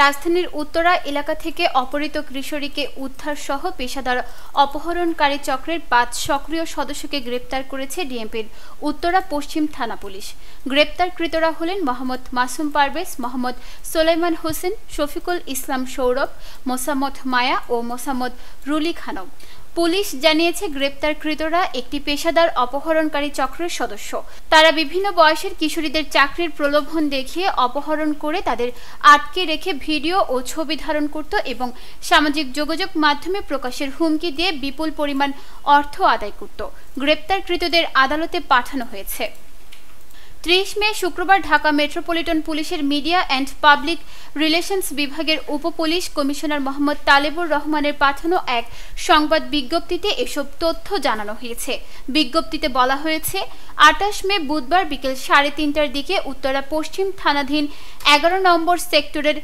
রাজধানীর উত্তরা এলাকা থেকে অপহৃত কিশোরীকে উদ্ধার সহ পেশাদার অপহরণকারী চক্রের ৫ সক্রিয় সদস্যকে গ্রেপ্তার করেছে ডিএমপির উত্তরা পশ্চিম থানা পুলিশ। গ্রেপ্তারকৃতরা হলেন মোহাম্মদ মাসুম পারভেজ, মোহাম্মদ সোলাইমান হোসেন, শফিকুল ইসলাম সৌরভ, মোসাম্মদ মায়া ও মোসাম্মদ রুলি খানম। পুলিশ জানিয়েছে, গ্রেপ্তারকৃতরা একটি পেশাদার অপহরণকারী চক্রের সদস্য। তারা বিভিন্ন বয়সের কিশোরীদের চাকরির প্রলোভন দেখিয়ে অপহরণ করে তাদের আটকে রেখে ভিডিও ও ছবি ধারণ করত এবং সামাজিক যোগাযোগ মাধ্যমে প্রকাশের হুমকি দিয়ে বিপুল পরিমাণ অর্থ আদায় করত। গ্রেপ্তারকৃতদের আদালতে পাঠানো হয়েছে। ৩০ মে শুক্রবার ঢাকা মেট্রোপলিটন পুলিশের মিডিয়া অ্যান্ড পাবলিক রিলেশনস বিভাগের উপপুলিশ কমিশনার মোহাম্মদ তালেবুর রহমানের পাঠানো এক সংবাদ বিজ্ঞপ্তিতে এসব তথ্য জানানো হয়েছে। বিজ্ঞপ্তিতে বলা হয়েছে, ২৮ মে বুধবার বিকেল ৩:৩০টার দিকে উত্তরা পশ্চিম থানাধীন ১১ নম্বর সেক্টরের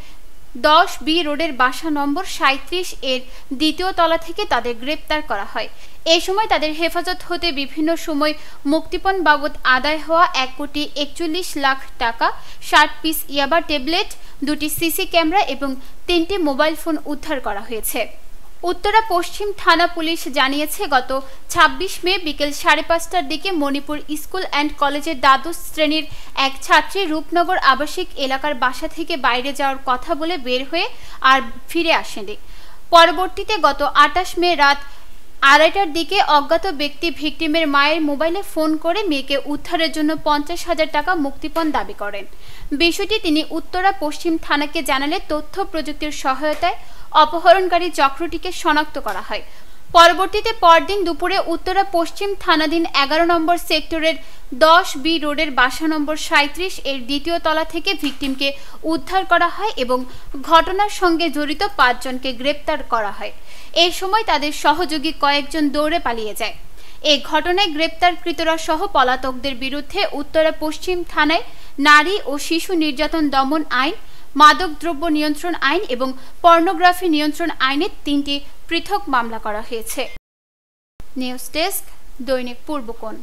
10B রোডের বাসা নম্বর ৩৭ এর দ্বিতীয় তলা থেকে তাদের গ্রেপ্তার করা হয়। এই সময় তাদের হেফাজত হতে বিভিন্ন সময় মুক্তিপণ বাবদ আদায় হওয়া ১,৪১,০০,০০০ টাকা, ৬০ পিস ইয়াবা ট্যাবলেট, ২টি সিসি ক্যামেরা এবং ৩টি মোবাইল ফোন উদ্ধার করা হয়েছে। উত্তরা পশ্চিম থানা পুলিশ জানিয়েছে, গত ২৬ মে বিকেল ৫:৩০টার দিকে মণিপুর স্কুল অ্যান্ড কলেজের দ্বাদশ শ্রেণীর এক ছাত্রী রূপনগর আবাসিক এলাকার বাসা থেকে বাইরে যাওয়ার কথা বলে বের হয়ে আর ফিরে আসেনি। পরবর্তীতে গত ২৮ মে রাত ২:৩০টার দিকে অজ্ঞাত ব্যক্তি ভিকটিমের মায়ের মোবাইলে ফোন করে মেয়েকে উদ্ধারের জন্য ৫০,০০০ টাকা মুক্তিপণ দাবি করেন। বিষয়টি তিনি উত্তরা পশ্চিম থানাকে জানালে তথ্য প্রযুক্তির সহায়তায় অপহরণকারী চক্রটিকে শনাক্ত করা হয়। পরবর্তীতে পরদিন দুপুরে উত্তরা পশ্চিম থানাধীন ১১ নম্বর সেক্টরের 10B রোডের বাসা নম্বর ৩৭ এর দ্বিতীয় তলা থেকে ভিকটিমকে উদ্ধার করা হয় এবং ঘটনার সঙ্গে জড়িত ৫ জনকে গ্রেপ্তার করা হয়। এই সময় তাদের সহযোগী কয়েকজন দৌড়ে পালিয়ে যায়। এই ঘটনায় গ্রেপ্তারকৃতরা সহ পলাতকদের বিরুদ্ধে উত্তরা পশ্চিম থানায় নারী ও শিশু নির্যাতন দমন আইন, মাদকদ্রব্য নিয়ন্ত্রণ আইন এবং পর্নোগ্রাফি নিয়ন্ত্রণ আইনের ৩টি পৃথক মামলা করা হয়েছে। নিউজ ডেস্ক, দৈনিক পূর্বকোণ।